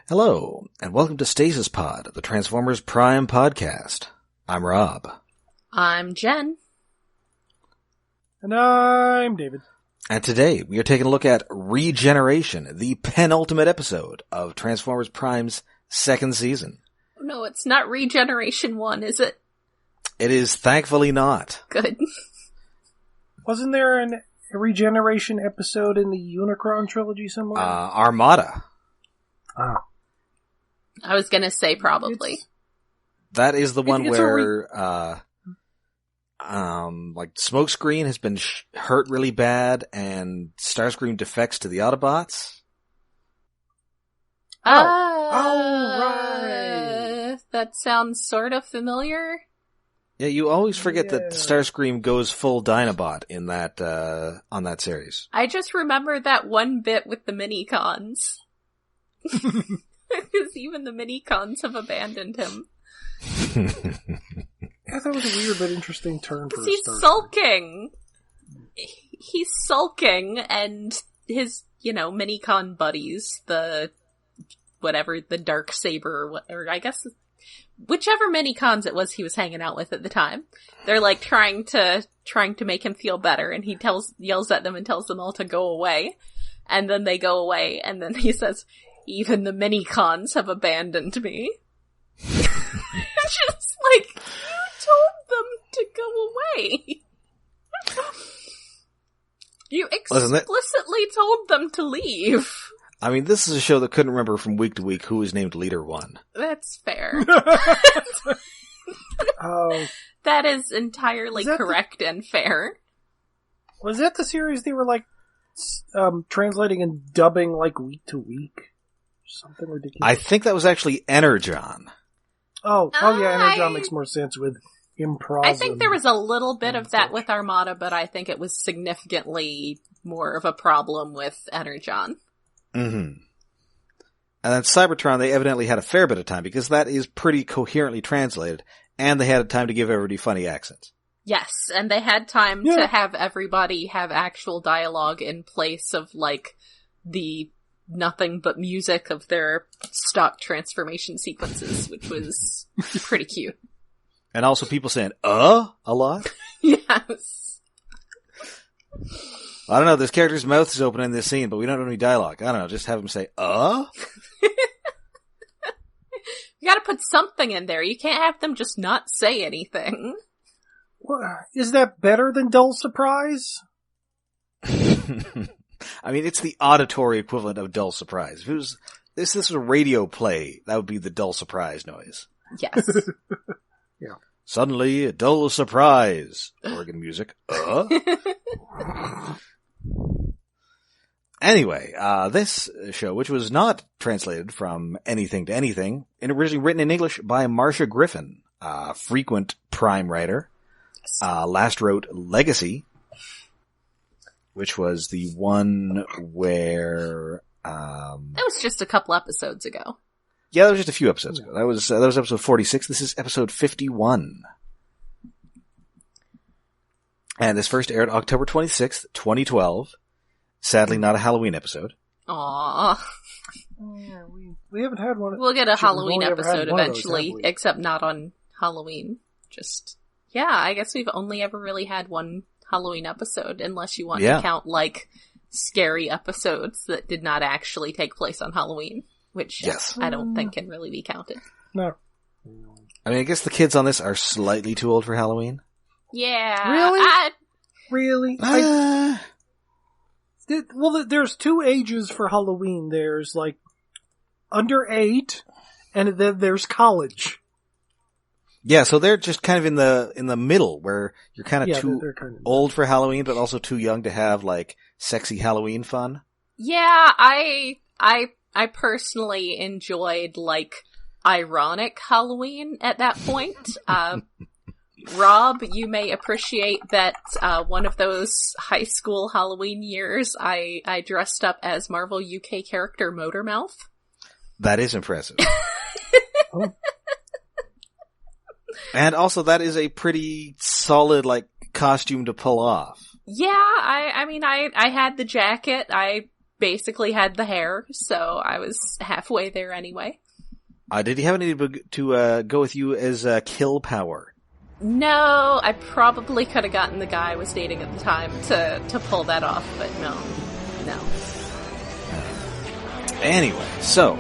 Hello, and welcome to Stasis Pod, the Transformers Prime podcast. I'm Rob. I'm Jen. And I'm David. And today we are taking a look at Regeneration, the penultimate episode of Transformers Prime's second season. No, it's not Regeneration 1, is it? It is thankfully not. Good. Wasn't there a Regeneration episode in the Unicron trilogy somewhere? Armada. Ah. I was gonna say probably. That is the one where, Smokescreen has been hurt really bad, and Starscream defects to the Autobots. Right. That sounds sort of familiar. Yeah, you always forget that Starscream goes full Dinobot in that, on that series. I just remember that one bit with the mini-cons. Because even the mini-cons have abandoned him. I thought it was a weird but interesting turn for He's Starscream. sulking! He's sulking, and his, mini-con buddies, the Dark Saber, or I guess, whichever mini-cons it was he was hanging out with at the time, they're like trying to make him feel better, and he yells at them and tells them all to go away, and then they go away, and then he says, even the mini-cons have abandoned me. It's just like, you told them to go away. You explicitly told them to leave. I mean, this is a show that couldn't remember from week to week who was named Leader 1. That's fair. Oh. That is entirely correct and fair. Was that the series they were translating and dubbing week to week? Something ridiculous. I think that was actually Energon. Oh yeah, Energon makes more sense with improv. I think there was a little bit of that with Armada, but I think it was significantly more of a problem with Energon. Mm-hmm. And then Cybertron, they evidently had a fair bit of time, because that is pretty coherently translated, and they had time to give everybody funny accents. Yes, and they had time to have everybody have actual dialogue in place of, the nothing but music of their stock transformation sequences, which was pretty cute. And also people saying, a lot? Yes. I don't know, this character's mouth is open in this scene, but we don't have any dialogue. I don't know, just have him say, You gotta put something in there. You can't have them just not say anything. Well, is that better than dull surprise? I mean, it's the auditory equivalent of dull surprise. If it was, this is a radio play, that would be the dull surprise noise. Yes. Yeah. Suddenly, a dull surprise. Organ music. Anyway, this show, which was not translated from anything to anything, and originally written in English by Marcia Griffin, frequent Prime writer, last wrote Legacy, which was the one where, that was just a couple episodes ago. Yeah, that was just a few episodes ago. That was episode 46. This is episode 51. And this first aired October 26th, 2012. Sadly, not a Halloween episode. Aww. Yeah, we haven't had one. We'll get a Halloween episode eventually, except not on Halloween. I guess we've only ever really had one Halloween episode, unless you want to count, scary episodes that did not actually take place on Halloween, which I don't think can really be counted. No. I mean, I guess the kids on this are slightly too old for Halloween. Yeah. Really? Well, there's two ages for Halloween. There's, under 8, and then there's college. Yeah, so they're just kind of in the middle, where you're kind of too old for Halloween, but also too young to have, sexy Halloween fun. Yeah, I personally enjoyed, ironic Halloween at that point. Rob, you may appreciate that one of those high school Halloween years, I dressed up as Marvel UK character Motormouth. That is impressive. And also, that is a pretty solid, costume to pull off. Yeah, I mean, I had the jacket, I basically had the hair, so I was halfway there anyway. Did he have any to go with you as kill power? No, I probably could have gotten the guy I was dating at the time to pull that off, but no. Anyway, so...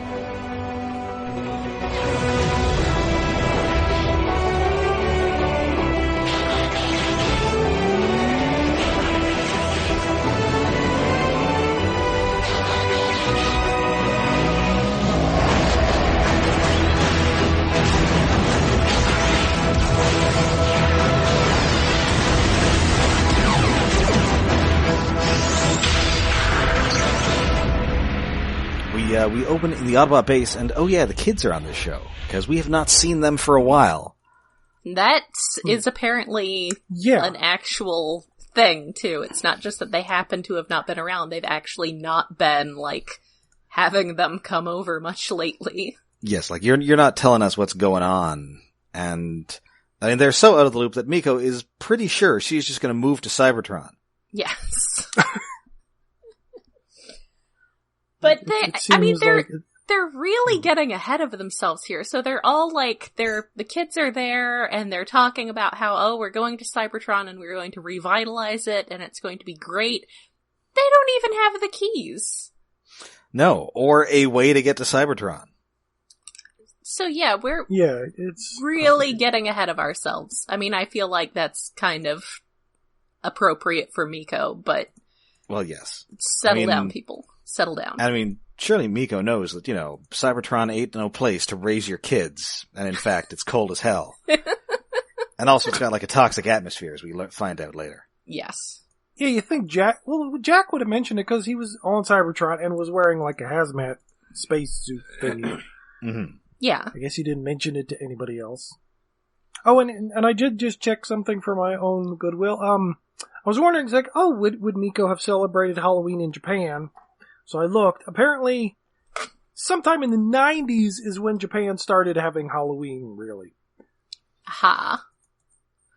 We open in the Autobot base, and oh yeah, the kids are on this show, because we have not seen them for a while. That is apparently an actual thing, too. It's not just that they happen to have not been around, they've actually not been, having them come over much lately. Yes, you're not telling us what's going on, and, I mean, they're so out of the loop that Miko is pretty sure she's just gonna move to Cybertron. Yes. But they're really getting ahead of themselves here. So they're all the kids are there and they're talking about how, we're going to Cybertron and we're going to revitalize it and it's going to be great. They don't even have the keys. No, or a way to get to Cybertron. So yeah, it's really getting ahead of ourselves. I mean, I feel like that's kind of appropriate for Miko, but... Well, yes. Settle down, people. Settle down. I mean, surely Miko knows that, Cybertron ain't no place to raise your kids. And in fact, it's cold as hell. And also it's got a toxic atmosphere, as we find out later. Yes. Yeah, you think Jack would have mentioned it because he was on Cybertron and was wearing a hazmat spacesuit thing. Mm-hmm. Yeah. I guess he didn't mention it to anybody else. Oh, and I did just check something for my own goodwill. I was wondering, would Miko have celebrated Halloween in Japan? So I looked. Apparently, sometime in the 90s is when Japan started having Halloween, really. Ha.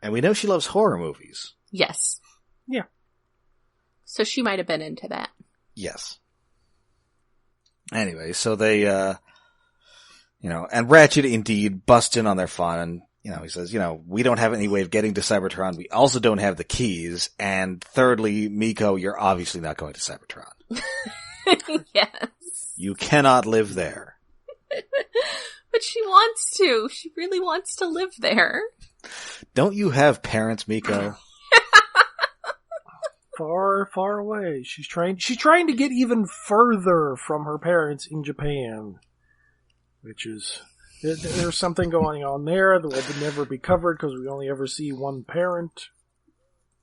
And we know she loves horror movies. Yes. Yeah. So she might have been into that. Yes. Anyway, so they, and Ratchet indeed busts in on their fun, and, he says, we don't have any way of getting to Cybertron, we also don't have the keys, and thirdly, Miko, you're obviously not going to Cybertron. Yes. You cannot live there. But she wants to. She really wants to live there. Don't you have parents, Miko? Far, far away. She's trying to get even further from her parents in Japan. Which is... There's something going on there that will never be covered because we only ever see one parent.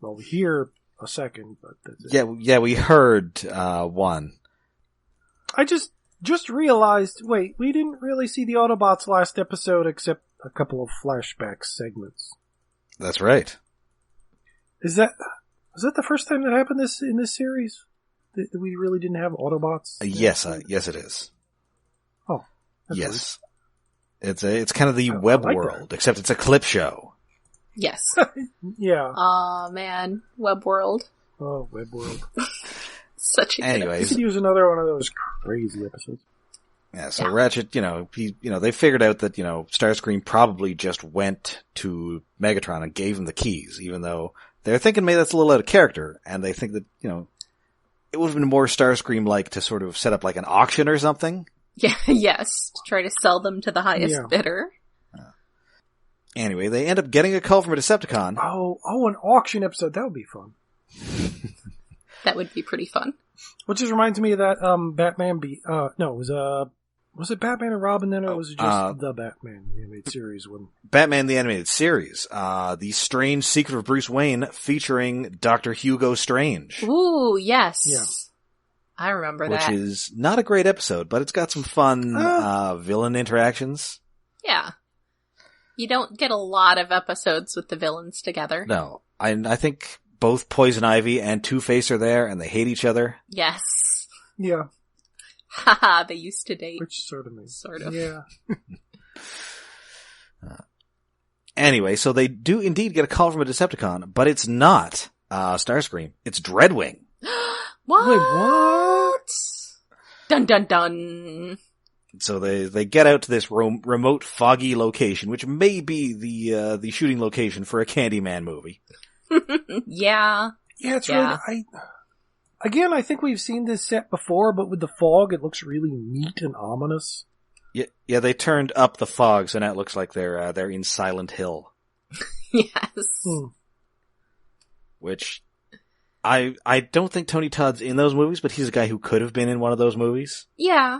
Well, we hear a second, but that's it. Yeah, we heard one. I just realized, wait, we didn't really see the Autobots last episode except a couple of flashback segments. That's right. Was that the first time that happened in this series? That we really didn't have Autobots? Yes, it is. Oh. Yes. Weird. It's kind of the web world, except it's a clip show. Yes. Yeah. Aw, man. Web world. Oh, web world. Such a Anyways. You could use another one of those crazy episodes. Yeah, so Ratchet, they figured out that, Starscream probably just went to Megatron and gave him the keys, even though they're thinking maybe that's a little out of character, and they think that, it would have been more Starscream-like to sort of set up an auction or something. Yeah, yes, to try to sell them to the highest bidder. Anyway, they end up getting a call from a Decepticon. Oh, an auction episode, that would be fun. That would be pretty fun. Which just reminds me of that, Batman was it Batman and Robin then, or was it just the Batman the animated series one? Batman the Animated Series. The Strange Secret of Bruce Wayne featuring Dr. Hugo Strange. Ooh, yes. Yeah. I remember that. Which is not a great episode, but it's got some fun, villain interactions. Yeah. You don't get a lot of episodes with the villains together. No. I think both Poison Ivy and Two-Face are there, and they hate each other. Yes. Yeah. Haha, they used to date. Which sort of makes Sort of. Yeah. Anyway, so they do indeed get a call from a Decepticon, but it's not Starscream. It's Dreadwing. What? Wait, what? What? Dun dun dun. So they get out to this remote, foggy location, which may be the shooting location for a Candyman movie. Yeah. Yeah, it's really... I think we've seen this set before, but with the fog, it looks really neat and ominous. Yeah, they turned up the fog, so now it looks like they're in Silent Hill. Yes. Which, I don't think Tony Todd's in those movies, but he's a guy who could have been in one of those movies. Yeah.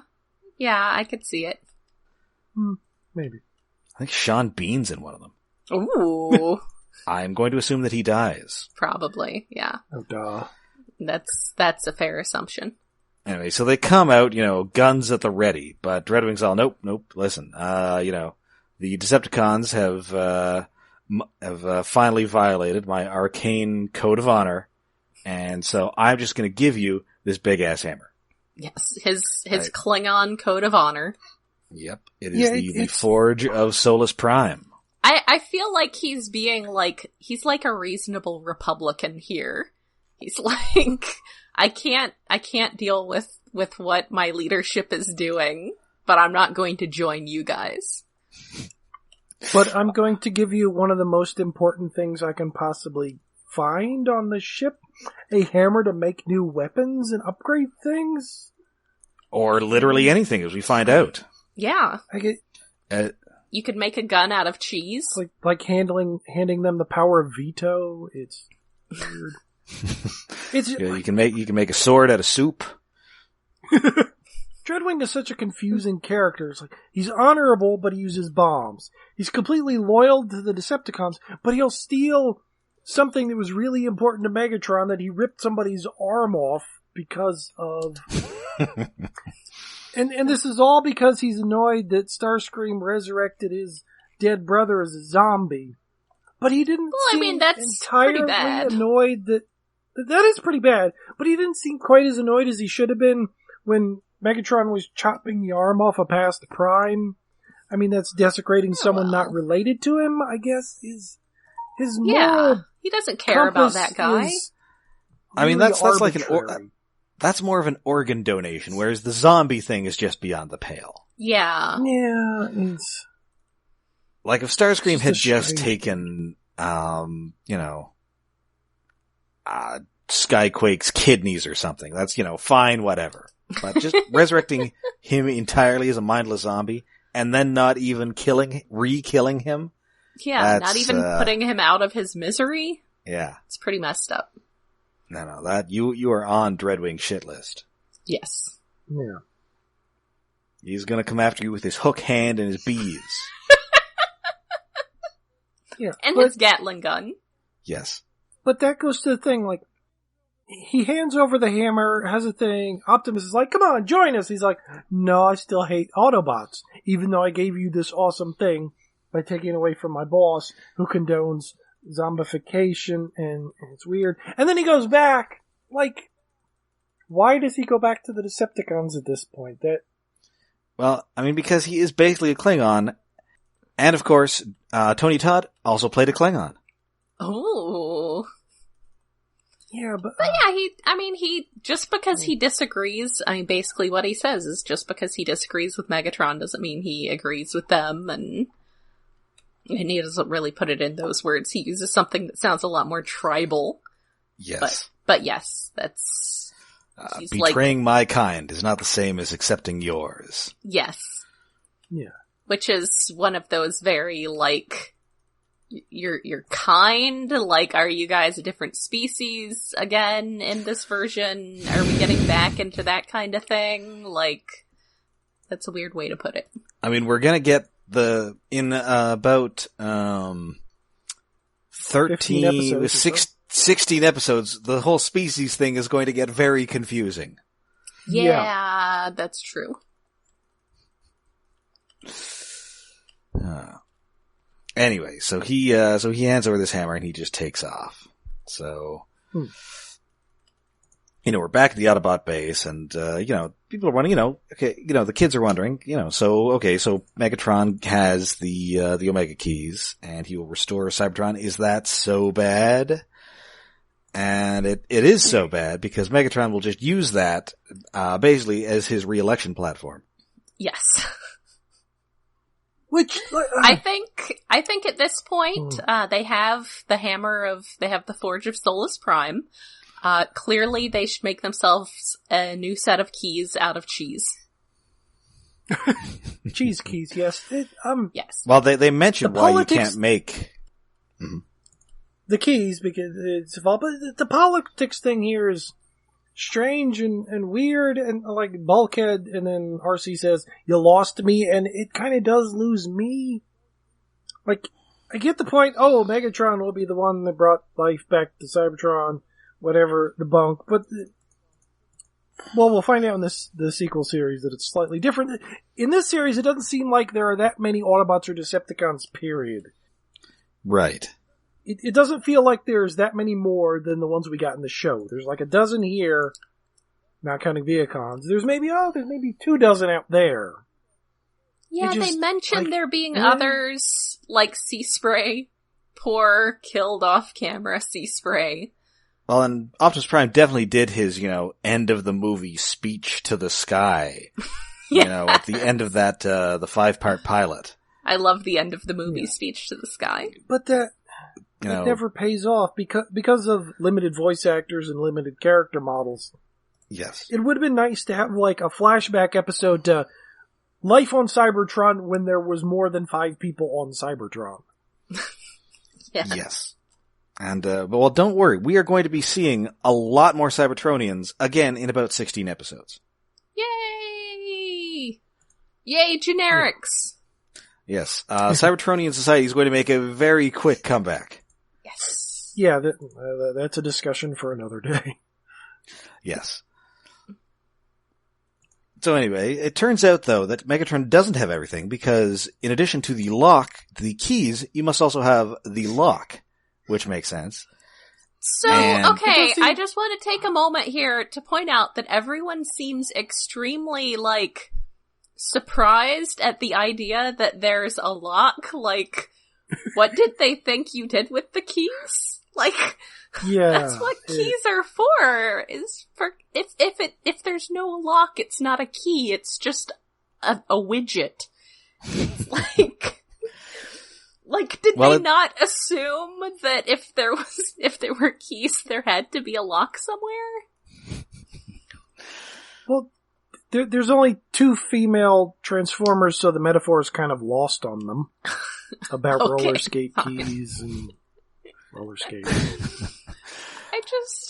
Yeah, I could see it. Maybe. I think Sean Bean's in one of them. Ooh. I'm going to assume that he dies. Probably, yeah. Oh, duh. That's a fair assumption. Anyway, so they come out, guns at the ready, but Dreadwing's all, nope, listen, the Decepticons have finally violated my arcane code of honor, and so I'm just gonna give you this big-ass hammer. Yes, his Klingon code of honor. Yep, it is the Forge of Solus Prime. I feel like he's like a reasonable Republican here. He's like, I can't deal with what my leadership is doing, but I'm not going to join you guys. But I'm going to give you one of the most important things I can possibly find on the ship. A hammer to make new weapons and upgrade things. Or literally anything, as we find out. Yeah. I you could make a gun out of cheese. Like handing them the power of veto. It's weird. You can make a sword out of soup. Dreadwing is such a confusing character. It's like, he's honorable, but he uses bombs. He's completely loyal to the Decepticons, but he'll steal something that was really important to Megatron that he ripped somebody's arm off because of. And this is all because he's annoyed that Starscream resurrected his dead brother as a zombie. But he didn't seem that's entirely pretty bad. Annoyed that is pretty bad, but he didn't seem quite as annoyed as he should have been when Megatron was chopping the arm off a past Prime. I mean, that's desecrating someone not related to him, I guess, is his moral. He doesn't care about that guy. I mean, that's like arbitrary. that's more of an organ donation, whereas the zombie thing is just beyond the pale. Yeah. Yeah, it's... Like, if Starscream had just taken, Skyquake's kidneys or something, that's, fine, whatever. But just resurrecting him entirely as a mindless zombie, and then not even re-killing him? Yeah, not even putting him out of his misery? Yeah. It's pretty messed up. No, that, you are on Dreadwing's shit list. Yes. Yeah. He's gonna come after you with his hook hand and his bees. Yeah. And his Gatling gun. Yes. But that goes to the thing, like, he hands over the hammer, has a thing, Optimus is like, come on, join us! He's like, no, I still hate Autobots, even though I gave you this awesome thing by taking away from my boss, who condones zombification, and it's weird. And then he goes back, like, why does he go back to the Decepticons at this point? Well, I mean, because he is basically a Klingon, and of course, Tony Todd also played a Klingon. Oh. Yeah, but yeah, he just because he disagrees, basically what he says is just because he disagrees with Megatron doesn't mean he agrees with them, and he doesn't really put it in those words. He uses something that sounds a lot more tribal. Yes. But yes, that's... betraying my kind is not the same as accepting yours. Yes. Yeah. Which is one of those very, like, you're kind, like, are you guys a different species again in this version? Are we getting back into that kind of thing? Like, that's a weird way to put it. I mean, we're gonna get about 13, 16 episodes, the whole species thing is going to get very confusing. Yeah. That's true. Anyway, so he hands over this hammer and he just takes off. So, we're back at the Autobot base and, people are wondering, the kids are wondering, so Megatron has the Omega keys and he will restore Cybertron. Is that so bad? And it is so bad because Megatron will just use that, basically as his re-election platform. Yes. Which, I think at this point, they have the Forge of Solus Prime. Clearly they should make themselves a new set of keys out of cheese. cheese keys, yes. Yes. Well, they mentioned why you can't make... Mm-hmm. The keys, because it's but the politics thing here is strange and weird, and like Bulkhead, and then RC says, "You lost me," and it kind of does lose me. Like, I get the point, Megatron will be the one that brought life back to Cybertron, whatever, the bunk, but, we'll find out in the sequel series that it's slightly different. In this series, it doesn't seem like there are that many Autobots or Decepticons, period. Right. It doesn't feel like there's that many more than the ones we got in the show. There's like a dozen here, not counting Viacons. There's maybe 24 out there. Yeah, they mentioned there being others, like Sea Spray. Poor, killed off-camera Sea Spray. Well, and Optimus Prime definitely did his, end of the movie speech to the sky. Yeah. At the end of that, the 5-part pilot. I love the end of the movie speech to the sky. But that... It never pays off because of limited voice actors and limited character models. Yes. It would have been nice to have like a flashback episode to life on Cybertron when there was more than 5 people on Cybertron. Yes. And, well, don't worry. We are going to be seeing a lot more Cybertronians again in about 16 episodes. Yay! Yay, generics! Yes. Cybertronian Society is going to make a very quick comeback. Yes. Yeah, that's a discussion for another day. Yes. So anyway, it turns out though that Megatron doesn't have everything because in addition to the keys, you must also have the lock, which makes sense. So, okay, I just want to take a moment here to point out that everyone seems extremely, surprised at the idea that there's a lock. What did they think you did with the keys? Yeah, that's what keys are for. Is for if there's no lock, it's not a key. It's just a widget. Did they not assume that if there were keys, there had to be a lock somewhere? Well, there's only 2 female Transformers, so the metaphor is kind of lost on them. About roller skate keys and roller skates.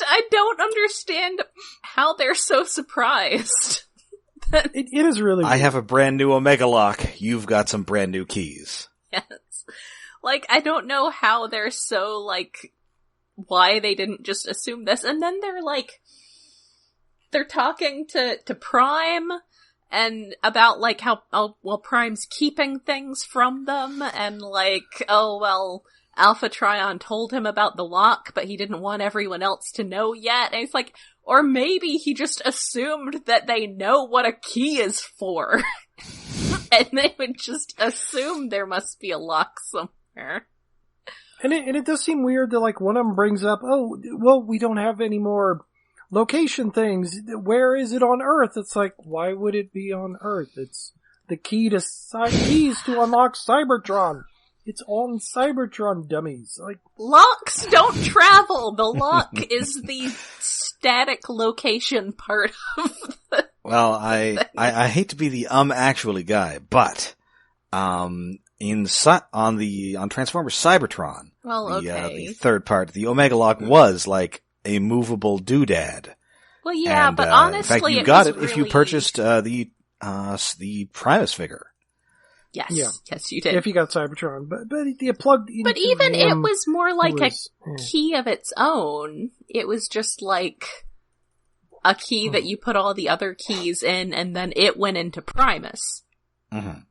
I don't understand how they're so surprised. It is really weird. I have a brand new Omega lock. You've got some brand new keys. Yes. I don't know how they're so, why they didn't just assume this. And then they're talking to Prime and about, how, Prime's keeping things from them, and Alpha Trion told him about the lock, but he didn't want everyone else to know yet, and it's or maybe he just assumed that they know what a key is for, and they would just assume there must be a lock somewhere. And it does seem weird that, one of them brings up, we don't have any more location things. Where is it on Earth? It's why would it be on Earth? It's the keys to unlock Cybertron. It's on Cybertron, dummies. Locks don't travel. The lock is the static location part of the Well, I hate to be the actually guy, but on Transformers Cybertron, the third part, the Omega Lock was a movable doodad. Well, yeah, but honestly, in fact, you got it if you purchased the Primus figure. Yes, yeah. Yes, you did. If you got Cybertron, but you plugged in. But even it was more like a key of its own. It was just a key that you put all the other keys in, and then it went into Primus. Mm-hmm.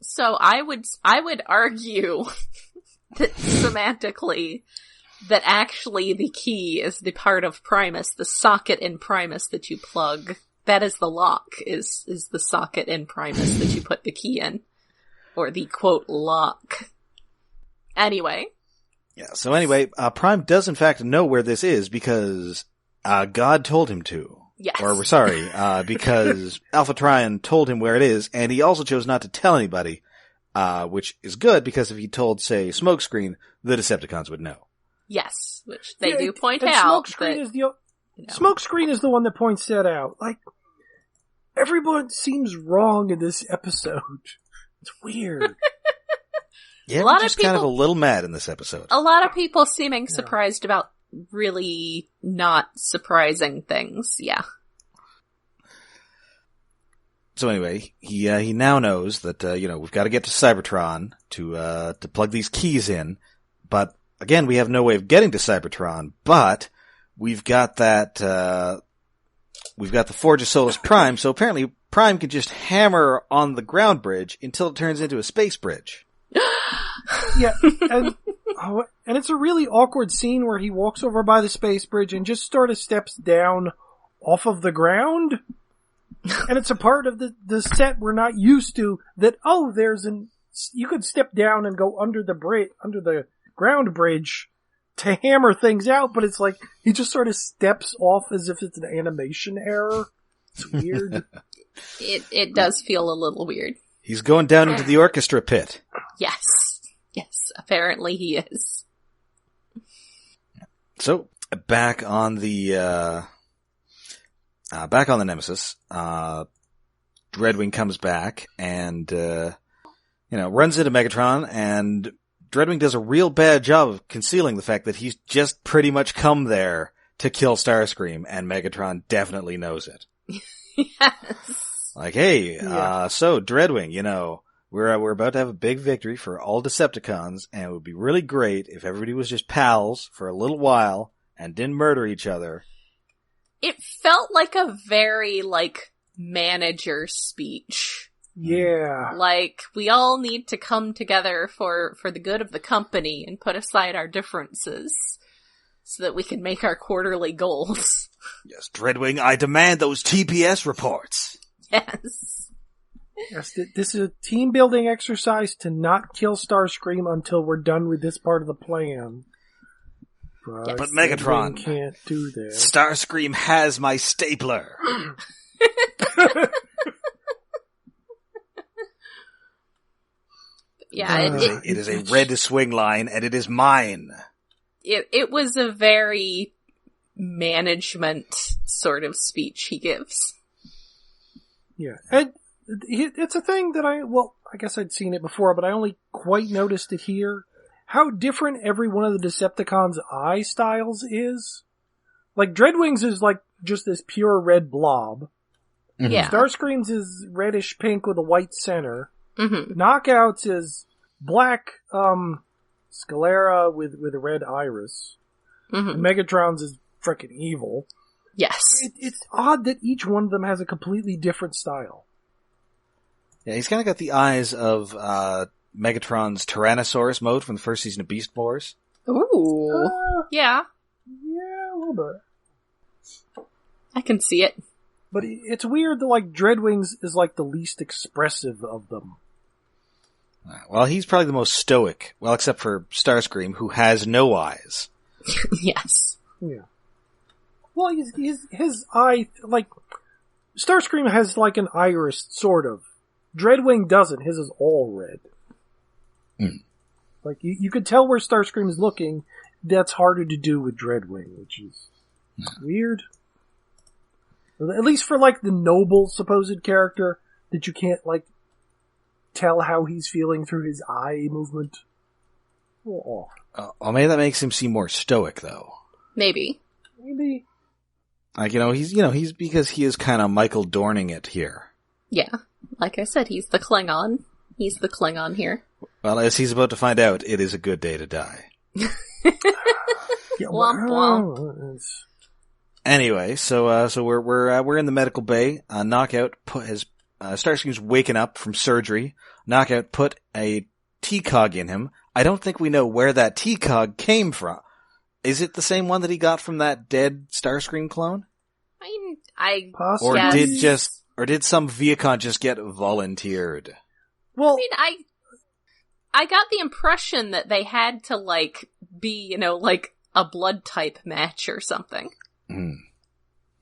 So I would argue that semantically that actually the key is the part of Primus, the socket in Primus that you plug. That is the lock, is the socket in Primus that you put the key in. Or the, quote, lock. Anyway. Yeah, so anyway, Prime does in fact know where this is because God told him to. Yes. Or, we're sorry, because Alpha Trion told him where it is, and he also chose not to tell anybody, which is good because if he told, say, Smokescreen, the Decepticons would know. Yes, which they do point and out. Smokescreen is the one that points that out. Like, everyone seems wrong in this episode. It's weird. Yeah, we're just kind of a little mad in this episode. A lot of people seeming surprised about really not surprising things, yeah. So anyway, he now knows that, we've got to get to Cybertron to plug these keys in, but again, we have no way of getting to Cybertron, but we've got the Forge of Solus Prime, so apparently Prime can just hammer on the ground bridge until it turns into a space bridge. Yeah, and it's a really awkward scene where he walks over by the space bridge and just sort of steps down off of the ground. And it's a part of the set we're not used to that, you could step down and go under the ground bridge to hammer things out, but it's like he just sort of steps off as if it's an animation error. It's weird. It does feel a little weird. He's going down into the orchestra pit. Yes. Yes, apparently he is. So, back on the Nemesis, Dreadwing comes back and, runs into Megatron, and Dreadwing does a real bad job of concealing the fact that he's just pretty much come there to kill Starscream, and Megatron definitely knows it. Yes. Like, hey, so Dreadwing, we're about to have a big victory for all Decepticons, and it would be really great if everybody was just pals for a little while and didn't murder each other. It felt like a very, manager speech. Yeah. Like, we all need to come together for the good of the company and put aside our differences so that we can make our quarterly goals. Yes, Dreadwing, I demand those TPS reports. Yes. Yes, this is a team-building exercise to not kill Starscream until we're done with this part of the plan. But Megatron can't do that. Starscream has my stapler. Yeah, it is a red swing line, and it is mine. It was a very management sort of speech he gives. Yeah, and it's a thing that I guess I'd seen it before, but I only quite noticed it here. How different every one of the Decepticons' eye styles is. Like, Dreadwing's is just this pure red blob. Mm-hmm. Yeah. Starscream's is reddish pink with a white center. Mm-hmm. Knockouts is black, sclera with a red iris. Mm-hmm. And Megatron's is frickin' evil. Yes. It's odd that each one of them has a completely different style. Yeah, he's kind of got the eyes of Megatron's Tyrannosaurus mode from the first season of Beast Wars. Ooh. Yeah. Yeah, a little bit. I can see it. But it's weird that, Dreadwing's is, the least expressive of them. Well, he's probably the most stoic. Well, except for Starscream, who has no eyes. Yes. Yeah. Well, his eye, Starscream has, an iris, sort of. Dreadwing doesn't. His is all red. Mm. You could tell where Starscream is looking. That's harder to do with Dreadwing, which is weird. At least for, the noble supposed character, that you can't, tell how he's feeling through his eye movement. Oh. Well, maybe that makes him seem more stoic, though. Maybe. He's because he is kind of Michael Dorning it here. Yeah. Like I said, he's the Klingon. He's the Klingon here. Well, as he's about to find out, it is a good day to die. Womp womp. Anyway, so we're in the medical bay. Knockout has Starscream's waking up from surgery. Knockout put a T-Cog in him. I don't think we know where that T-Cog came from. Is it the same one that he got from that dead Starscream clone? I Or did some Viacon just get volunteered? Well, I got the impression that they had to, like, be, like a blood type match or something.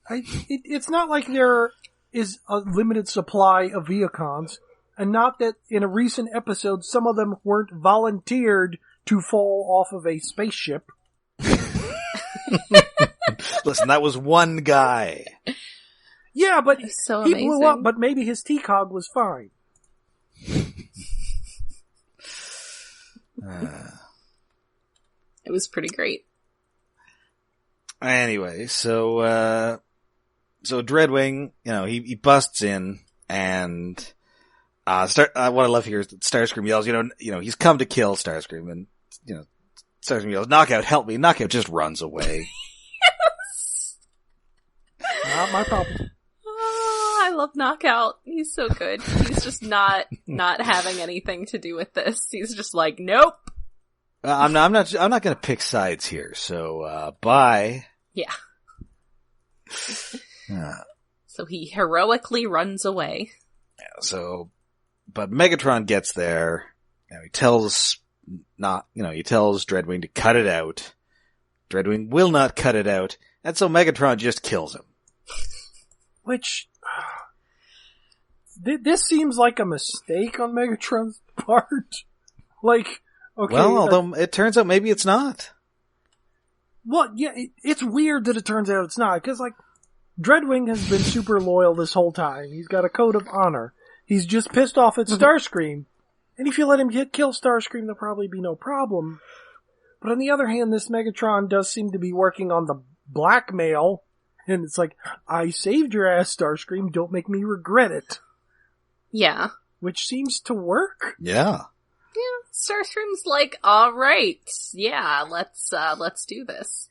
It's not like there is a limited supply of Viacons, and not that in a recent episode some of them weren't volunteered to fall off of a spaceship. Listen, that was one guy. Yeah, but so he amazing. blew up, but maybe his T-Cog was fine. It was pretty great. Anyway, so Dreadwing, he busts in and, what I love here is that Starscream yells, he's come to kill Starscream, and, Starscream yells, Knockout, help me. Knockout just runs away. Not my problem. Oh, I love Knockout. He's so good. He's just not having anything to do with this. He's just like, nope. I'm not gonna pick sides here, so, bye. Yeah. So he heroically runs away. Yeah, but Megatron gets there, he tells Dreadwing to cut it out. Dreadwing will not cut it out, and so Megatron just kills him. Which, this seems like a mistake on Megatron's part. Like, okay. Well, although it turns out maybe it's not. Well, yeah, it's weird that it turns out it's not, because, like, Dreadwing has been super loyal this whole time. He's got a code of honor. He's just pissed off at Starscream. And if you let him kill Starscream, there'll probably be no problem. But on the other hand, this Megatron does seem to be working on the blackmail. And it's like, I saved your ass, Starscream. Don't make me regret it. Yeah. Which seems to work. Yeah. Yeah. Starscream's like, all right, yeah, let's do this.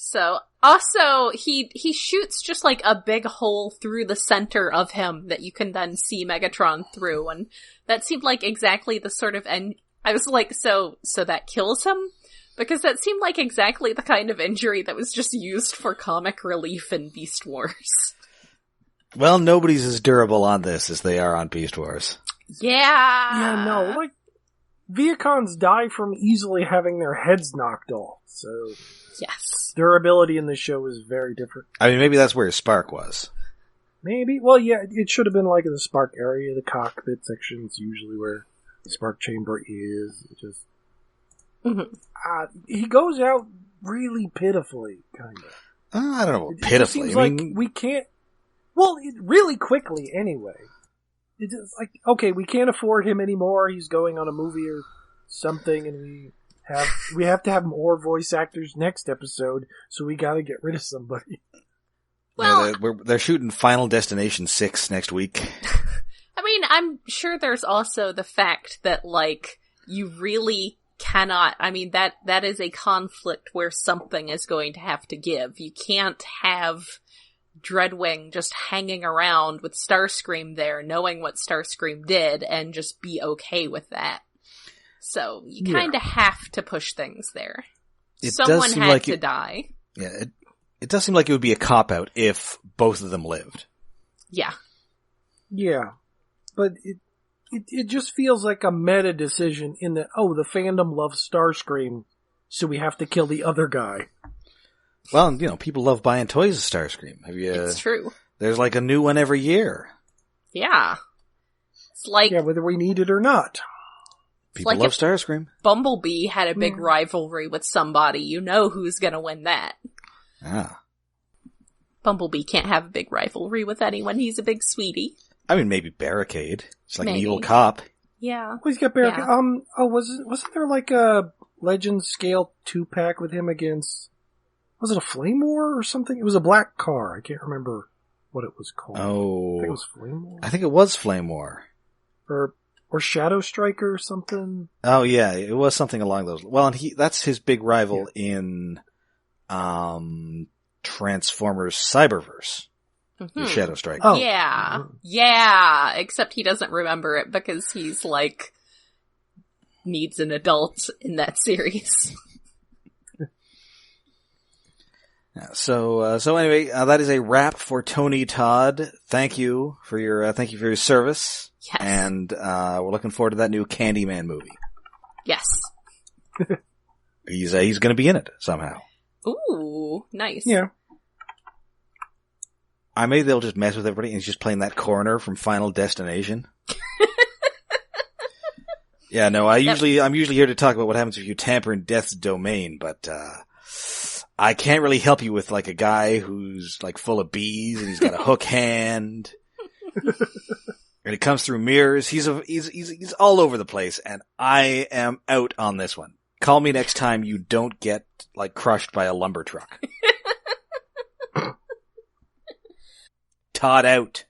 So, also, he shoots just like a big hole through the center of him that you can then see Megatron through, and that seemed like exactly the sort of I was like, so that kills him? Because that seemed like exactly the kind of injury that was just used for comic relief in Beast Wars. Well, nobody's as durable on this as they are on Beast Wars. Yeah! Yeah, no, like, Viacons die from easily having their heads knocked off, so... Yes. Durability in this show is very different. I mean, maybe that's where his spark was. Maybe. Well, yeah, it should have been like in the spark area. The cockpit section is usually where the spark chamber is. It just... he goes out really pitifully, kind of. I don't know, It pitifully. seems like we can't... Well, really quickly, anyway. It's just like, okay, we can't afford him anymore. He's going on a movie or something, and we have to have more voice actors next episode, so we gotta get rid of somebody. Well, they're shooting Final Destination 6 next week. I mean, I'm sure there's also the fact that, like, you really cannot, I mean, that is a conflict where something is going to have to give. You can't have Dreadwing just hanging around with Starscream there, knowing what Starscream did, and just be okay with that. So, you kind of have to push things there. Someone had to die. Yeah, it does seem like it would be a cop-out if both of them lived. Yeah. Yeah. But it just feels like a meta decision in that, the fandom loves Starscream, so we have to kill the other guy. Well, people love buying toys of Starscream. It's true. There's like a new one every year. Yeah. It's like... Yeah, whether we need it or not. People love Starscream. Bumblebee had a big rivalry with somebody. You know who's gonna win that. Ah. Bumblebee can't have a big rivalry with anyone. He's a big sweetie. I mean, maybe Barricade. It's like Maybe. an evil cop. Yeah. Oh, he's got Barricade. Yeah. Wasn't there like a Legend Scale 2-pack with him against... Was it a Flame War or something? It was a black car. I can't remember what it was called. Oh. I think it was Flame War. I think it was Flame War. Or Shadow Striker or something. Oh yeah, it was something along those. Well, and that's his big rival in Transformers Cyberverse. Mm-hmm. Shadow Striker. Oh. Yeah. Yeah. Except he doesn't remember it because he's like needs an adult in that series. Yeah, so anyway, that is a wrap for Tony Todd. Thank you for your service. Yes. And we're looking forward to that new Candyman movie. Yes. He's going to be in it somehow. Ooh, nice. Yeah. Maybe they'll just mess with everybody and he's just playing that coroner from Final Destination. Yeah, no, I'm usually here to talk about what happens if you tamper in death's domain, but, I can't really help you with like a guy who's like full of bees and he's got a hook hand. And he comes through mirrors. He's all over the place and I am out on this one. Call me next time you don't get like crushed by a lumber truck. Todd out.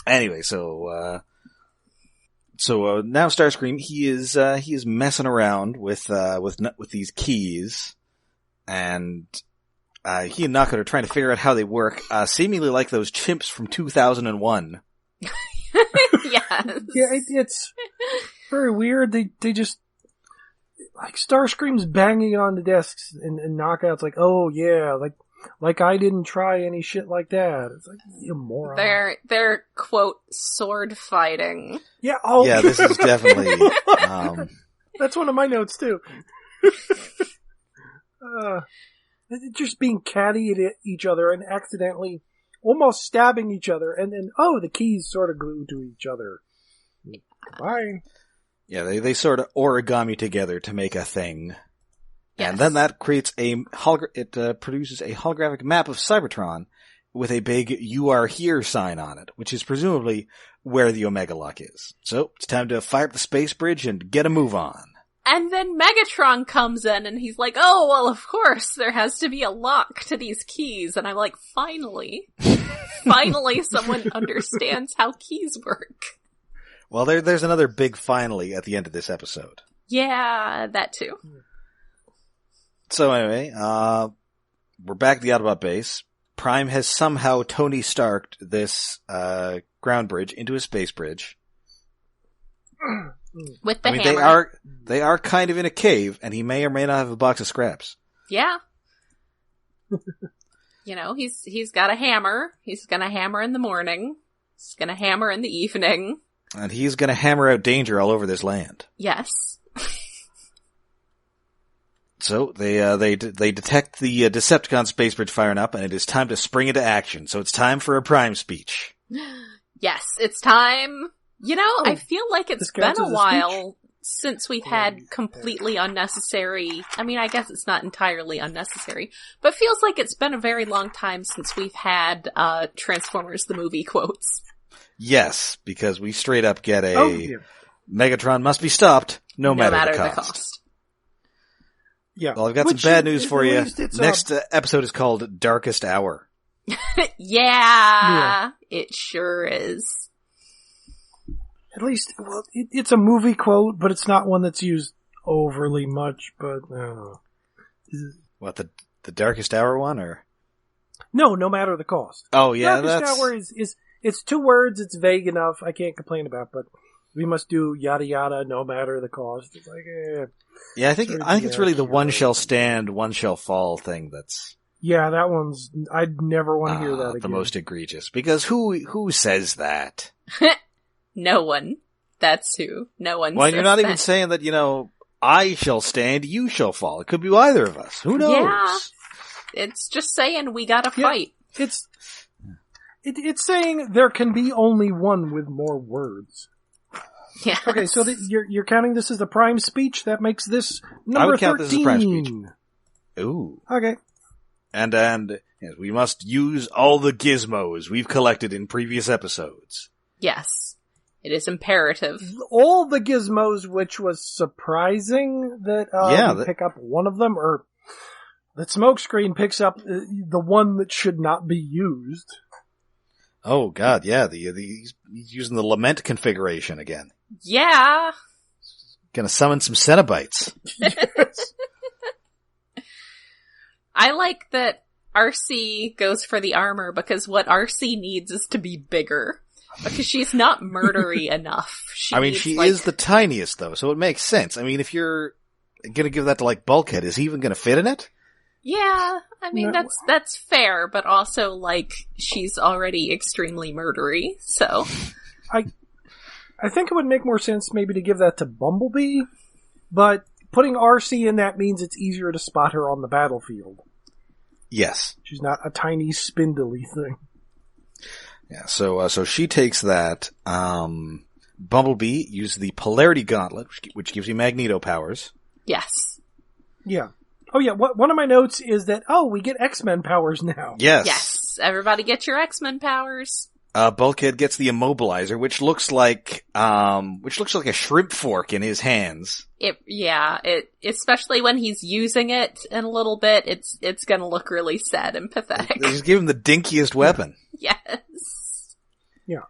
Anyway, so now Starscream, he is messing around with these keys, and he and Knockout are trying to figure out how they work, seemingly like those chimps from 2001. Yeah, it's very weird. They just like Starscream's banging on the desks, and Knockout's like, oh yeah, like I didn't try any shit like that. It's like, you moron. They're quote sword fighting. Yeah. Oh, yeah. This is definitely. That's one of my notes too. Just being catty at each other and accidentally almost stabbing each other, and then the keys sort of glued to each other. Bye. Yeah, they sort of origami together to make a thing. Yes. And then that creates produces a holographic map of Cybertron with a big "You Are Here" sign on it, which is presumably where the Omega Lock is. So it's time to fire up the space bridge and get a move on. And then Megatron comes in and he's like, oh, well, of course, there has to be a lock to these keys. And I'm like, finally someone understands how keys work. Well, there's another big finally at the end of this episode. Yeah, that too. So anyway, we're back at the Autobot base. Prime has somehow Tony Starked this ground bridge into a space bridge. With the hammer. They are kind of in a cave, and he may or may not have a box of scraps. Yeah. You know, he's got a hammer. He's gonna hammer in the morning. He's gonna hammer in the evening. And he's gonna hammer out danger all over this land. Yes. So they detect the Decepticon space bridge firing up, and it is time to spring into action. So it's time for a Prime speech. Yes, it's time. You know, I feel like it's been a while since we've had completely unnecessary. I mean, I guess it's not entirely unnecessary, but feels like it's been a very long time since we've had Transformers the movie quotes. Yes, because we straight up get Megatron must be stopped, no matter the cost. Yeah. Well, I've got some bad news for you. Next episode is called Darkest Hour. Yeah, it sure is. At least, well, it's a movie quote, but it's not one that's used overly much, but, What, the Darkest Hour one, or? No matter the cost. Oh, yeah, Darkest Hour is it's 2 words, it's vague enough, I can't complain about, but we must do yada yada no matter the cost. It's like, Yeah, I think it's really the one shall stand, one shall fall thing that's... Yeah, that one's... I'd never want to hear that again. The most egregious. Because who says that? No one. That's who. No one Well, says you're not that. even saying that, I shall stand, you shall fall. It could be either of us. Who knows? Yeah. It's just saying we gotta fight. It's saying there can be only one with more words. Yeah. Okay, so you're counting this as the Prime speech? That makes this number 13. I would count this as a Prime speech. Ooh. Okay. And yes, we must use all the gizmos we've collected in previous episodes. Yes. It is imperative. All the gizmos, which was surprising that we pick up one of them, or that Smokescreen picks up the one that should not be used. Oh god, yeah, he's using the lament configuration again. Yeah. Gonna summon some Cenobites. Yes. I like that RC goes for the armor because what RC needs is to be bigger. Because she's not murdery enough. She is the tiniest though, so it makes sense. I mean, if you're gonna give that to like Bulkhead, is he even gonna fit in it? Yeah, I mean, that's fair, but also, she's already extremely murdery, so. I think it would make more sense maybe to give that to Bumblebee, but putting RC in that means it's easier to spot her on the battlefield. Yes. She's not a tiny spindly thing. Yeah, so she takes that. Bumblebee uses the Polarity Gauntlet, which gives you Magneto powers. Yes. Yeah. Oh yeah, one of my notes is that, we get X-Men powers now. Yes. Yes. Everybody get your X-Men powers. Bulkhead gets the Immobilizer, which looks like a shrimp fork in his hands. Especially when he's using it in a little bit, it's gonna look really sad and pathetic. They just give him the dinkiest weapon. Yes. Yeah.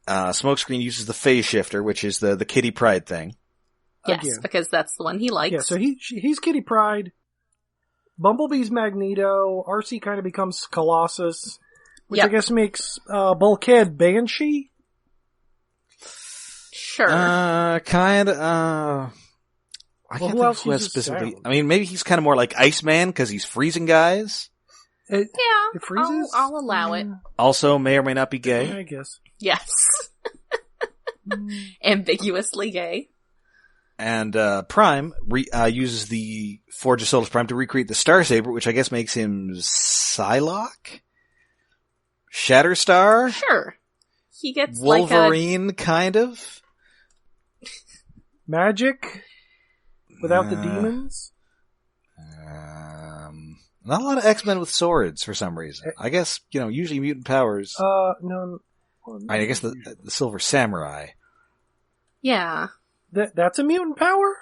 Smokescreen uses the Phase Shifter, which is the Kitty Pryde thing. Yes, Again. because that's the one he likes. Yeah, so he's Kitty Pryde. Bumblebee's Magneto. RC kind of becomes Colossus. Which I guess makes Bulkhead Banshee? Sure. Kind of. I can't think who has specifically. I mean, maybe he's kind of more like Iceman because he's freezing guys. It freezes? I'll allow it. Also, may or may not be gay. I guess. Yes. Ambiguously gay. And Prime uses the Forge of Solus Prime to recreate the Starsaber, which I guess makes him Psylocke? Shatterstar? Sure. He gets Wolverine, kind of? Magic? Without the demons? Not a lot of X-Men with swords for some reason. I guess, usually mutant powers. No. I guess the Silver Samurai. Yeah. That's a mutant power?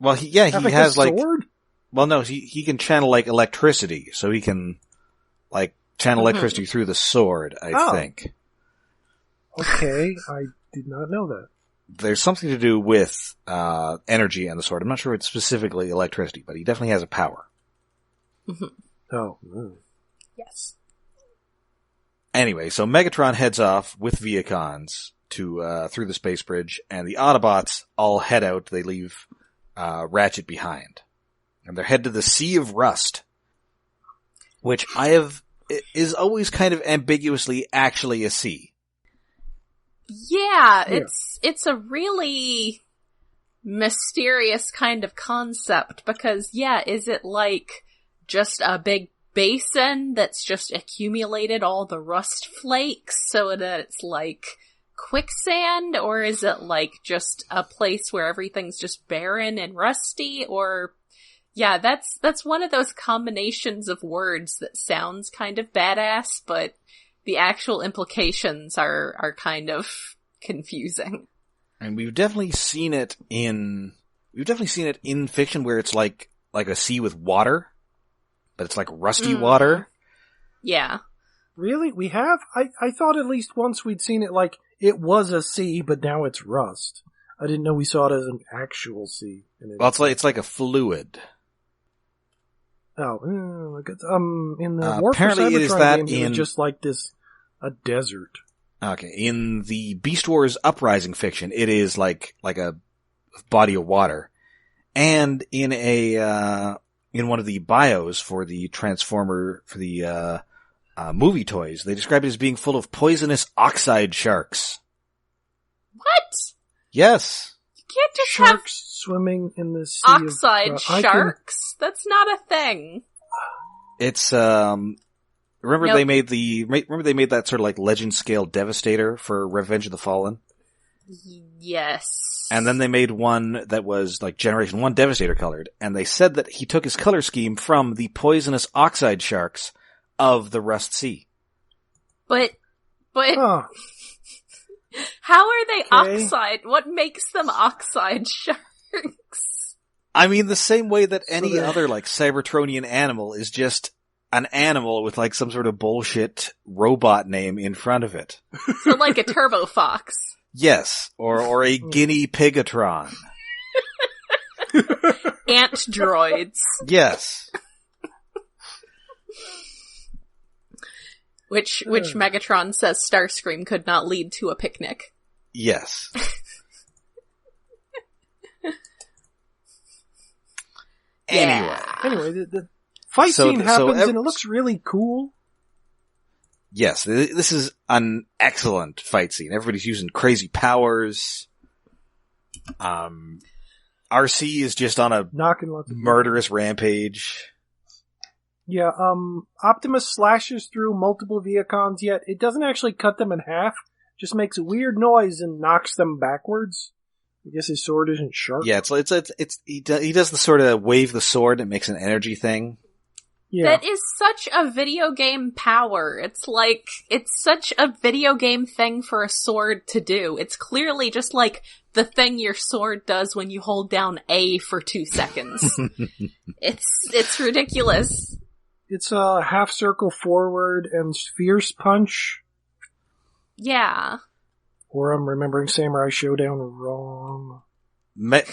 Well, he has a sword? Well, no, he can channel electricity, so he can channel electricity through the sword, I think. Okay, I did not know that. There's something to do with energy and the sword. I'm not sure it's specifically electricity, but he definitely has a power. Oh. Yes. Anyway, so Megatron heads off with Viacons to through the space bridge, and the Autobots all head out. They leave Ratchet behind, and they're headed to the Sea of Rust, which is always kind of ambiguously actually a sea. Yeah, it's a really mysterious kind of concept because, is it just a big basin that's just accumulated all the rust flakes so that it's quicksand, or is it just a place where everything's just barren and rusty, or that's one of those combinations of words that sounds kind of badass, but the actual implications are kind of confusing. And we've definitely seen it in fiction where it's like a sea with water, but it's rusty water. Yeah. Really? We have? I thought at least once we'd seen it it was a sea, but now it's rust. I didn't know we saw it as an actual sea. Well, it's like a fluid. Oh, in the War for apparently it is Cybertron that games, it in was just a desert. Okay, in the Beast Wars Uprising fiction, it is like a body of water, and in in one of the bios for the Transformer for the movie toys, they describe it as being full of poisonous oxide sharks. What? Yes. You can't just Sharks swimming in the sea oxide sharks. That's not a thing. It's remember they made that sort of legend scale Devastator for Revenge of the Fallen? Yes. And then they made one that was Generation 1 Devastator colored, and they said that he took his color scheme from the poisonous oxide sharks of the Rust Sea. But Huh. How are they oxide? What makes them oxide sharks? I mean, the same way that any other Cybertronian animal is just an animal with some sort of bullshit robot name in front of it. So a turbo fox. Yes, or a guinea pigatron. Ant droids. Yes. Which Megatron says Starscream could not lead to a picnic. Yes. Anyway, the fight scene happens and it looks really cool. Yes, this is an excellent fight scene. Everybody's using crazy powers. RC is just on a Knocking lots of murderous rampage. Yeah, Optimus slashes through multiple Viacons, yet it doesn't actually cut them in half. Just makes a weird noise and knocks them backwards. I guess his sword isn't sharp. Yeah, he does the sort of wave the sword. It makes an energy thing. Yeah. That is such a video game power. It's such a video game thing for a sword to do. It's clearly just like the thing your sword does when you hold down A for 2 seconds. It's ridiculous. It's a half circle forward and fierce punch. Yeah. Or I'm remembering Samurai Showdown wrong.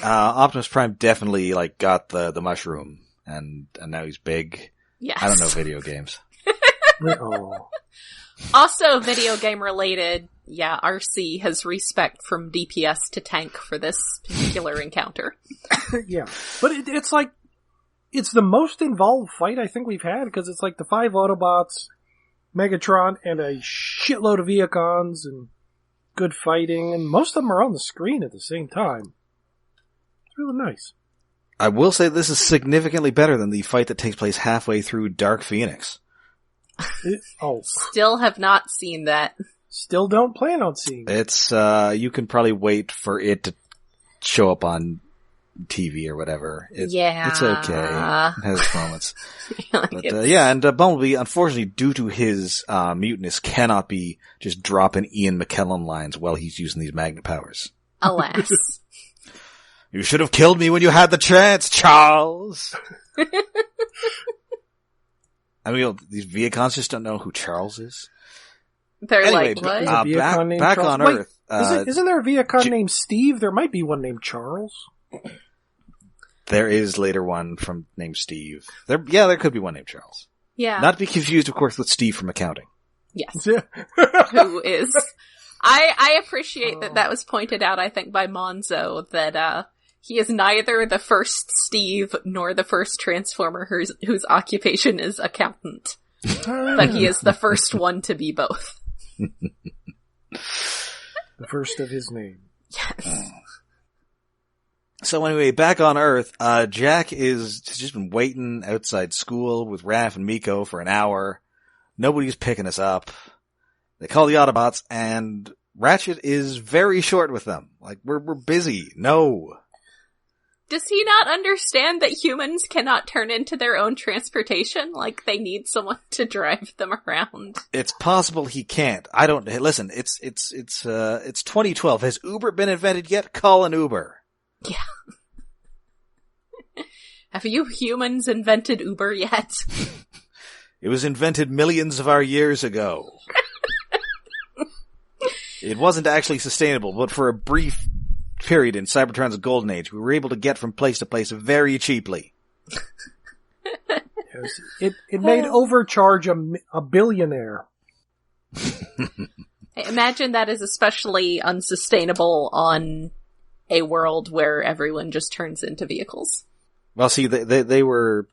Optimus Prime definitely got the mushroom, and now he's big. Yes. I don't know video games. Oh. Also video game related, yeah, RC has respect from DPS to tank for this particular encounter. Yeah. But it's the most involved fight I think we've had, because it's like the 5 Autobots, Megatron, and a shitload of Viacons, and good fighting, and most of them are on the screen at the same time. It's really nice. I will say this is significantly better than the fight that takes place halfway through Dark Phoenix. Still have not seen that. Still don't plan on seeing it. It's, you can probably wait for it to show up on TV or whatever. It's okay. It has its moments. And Bumblebee, unfortunately, due to his muteness, cannot be just dropping Ian McKellen lines while he's using these magnet powers. Alas. You should have killed me when you had the chance, Charles! I mean, these Viacons just don't know who Charles is. They're anyway, what? Back on Earth. Isn't there a Viacon named Steve? There might be one named Charles. There is later one named Steve. There could be one named Charles. Yeah. Not to be confused, of course, with Steve from accounting. Yes. Who is... I appreciate that was pointed out, I think, by Monzo, that, he is neither the first Steve nor the first Transformer whose occupation is accountant. But he is the first one to be both. The first of his name. Yes. So anyway, back on Earth, Jack has just been waiting outside school with Raph and Miko for an hour. Nobody's picking us up. They call the Autobots, and Ratchet is very short with them. We're busy. No. Does he not understand that humans cannot turn into their own transportation? They need someone to drive them around. It's possible he can't. I don't, listen, it's 2012. Has Uber been invented yet? Call an Uber. Yeah. Have you humans invented Uber yet? It was invented millions of our years ago. It wasn't actually sustainable, but for a brief period in Cybertron's golden age, we were able to get from place to place very cheaply. Yes, it made Overcharge a billionaire. I imagine that is especially unsustainable on a world where everyone just turns into vehicles. Well, see, they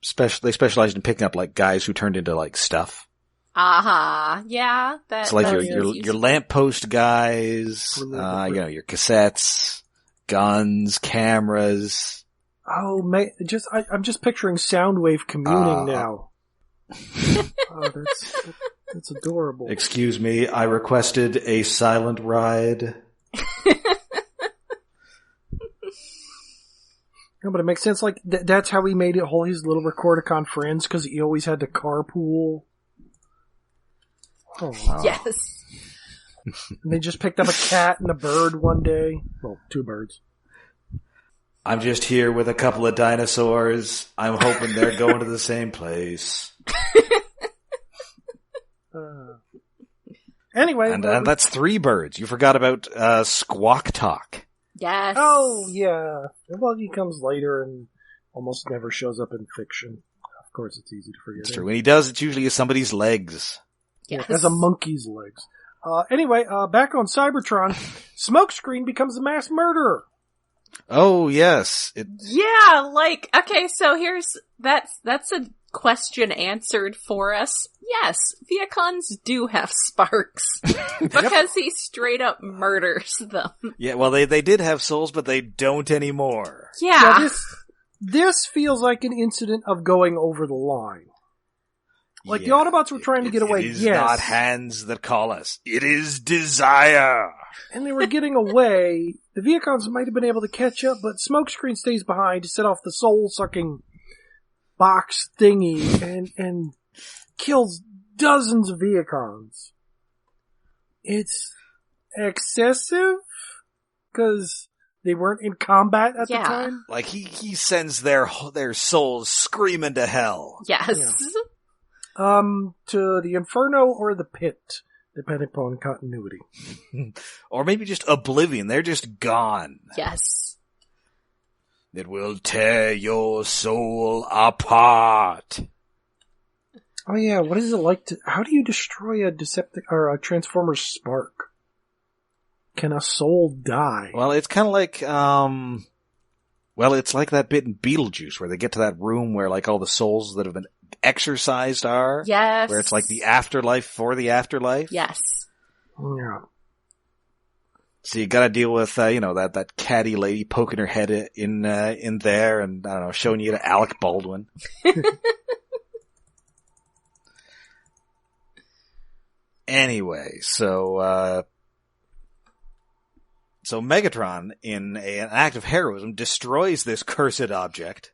specialized in picking up guys who turned into stuff. Yeah, that. So your lamppost guys, your cassettes, guns, cameras. Oh, I'm just picturing Soundwave communing now. Oh, that's adorable. Excuse me, I requested a silent ride. No, but it makes sense. That's how he made all his little Recordicon friends, because he always had to carpool. Oh, wow. Yes. And they just picked up a cat and a bird one day. Well, 2 birds. I'm just here with a couple of dinosaurs. I'm hoping they're going to the same place. Anyway. And that's 3 birds. You forgot about Squawk Talk. Yes. Oh, yeah. Well, he comes later and almost never shows up in fiction. Of course, it's easy to forget. It's true. When he does, it's usually somebody's legs. Yes. As a monkey's legs. Anyway, back on Cybertron, Smokescreen becomes a mass murderer. Oh, yes. Yeah, okay, so that's a question answered for us. Yes, Viacons do have sparks. Because he straight up murders them. Yeah, well, they did have souls, but they don't anymore. Yeah. This feels like an incident of going over the line. Like, the Autobots were trying to get away, It is not hands that call us. It is desire. And they were getting away. The Viacons might have been able to catch up, but Smokescreen stays behind to set off the soul-sucking box thingy and kills dozens of Viacons. It's excessive, because they weren't in combat at the time. Like, he sends their souls screaming to hell. Yes. Yeah. To the Inferno or the Pit, depending upon continuity. Or maybe just oblivion. They're just gone. Yes. It will tear your soul apart. Oh yeah, what is it like how do you destroy a a Transformer's spark? Can a soul die? Well, it's kind of like, it's like that bit in Beetlejuice where they get to that room where like all the souls that have been exorcised are. Yes. Where it's like the afterlife for the afterlife. Yes. Yeah. So you gotta deal with, that catty lady poking her head in there and, I don't know, showing you to Alec Baldwin. Anyway, so Megatron, in an act of heroism, destroys this cursed object.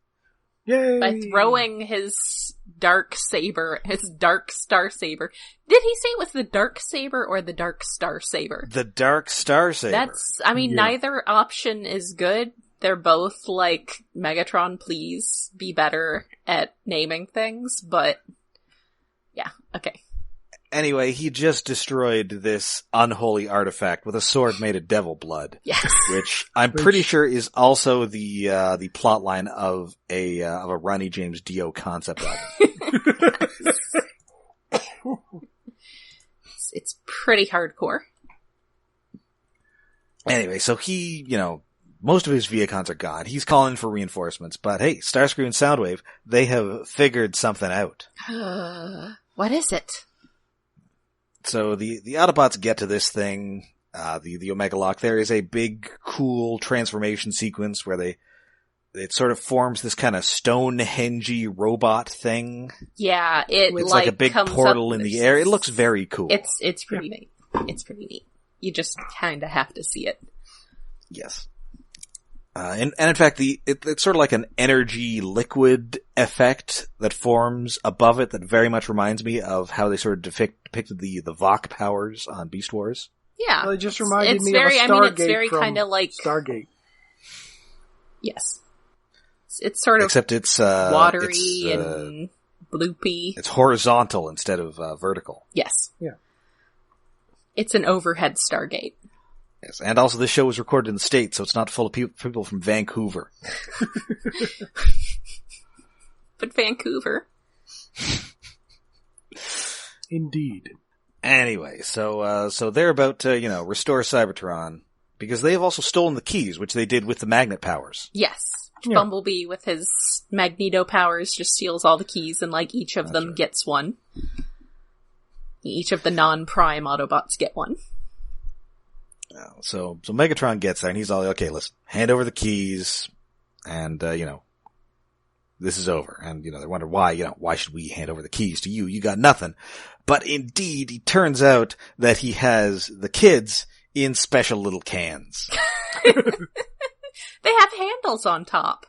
Yay! By throwing his dark saber, his dark star saber. Did he say it was the dark saber or the dark star saber? The dark star saber. Neither option is good. They're both like, Megatron, please be better at naming things, but yeah, okay. Anyway, he just destroyed this unholy artifact with a sword made of devil blood. Yes. Which I'm pretty sure is also the plot line of a Ronnie James Dio concept album. It's pretty hardcore. Anyway, so he, most of his Viacons are gone. He's calling for reinforcements, but hey, Starscream and Soundwave, they have figured something out. What is it? So the Autobots get to this thing, the Omega Lock. There is a big, cool transformation sequence where it sort of forms this kind of Stonehenge robot thing. Yeah, it's like a big portal in the air. It looks very cool. It's pretty neat. It's pretty neat. You just kind of have to see it. Yes. And in fact, it's sort of like an energy liquid effect that forms above it that very much reminds me of how they sort of depicted the Vok powers on Beast Wars. Yeah. Well, it just reminded me very, of a Stargate it's very kind of like Stargate. Yes. It's sort of except it's watery and bloopy. It's horizontal instead of vertical. Yes. Yeah. It's an overhead Stargate. Yes, and also this show was recorded in the States, so it's not full of people from Vancouver. But Vancouver. Indeed. Anyway, so they're about to, restore Cybertron, because they have also stolen the keys, which they did with the magnet powers. Yes. Yeah. Bumblebee with his Magneto powers just steals all the keys, and like each of them gets one. Each of the non-Prime Autobots get one. So Megatron gets there and he's all, okay, listen, hand over the keys and, this is over. And, they wonder why, why should we hand over the keys to you? You got nothing. But indeed, it turns out that he has the kids in special little cans. They have handles on top.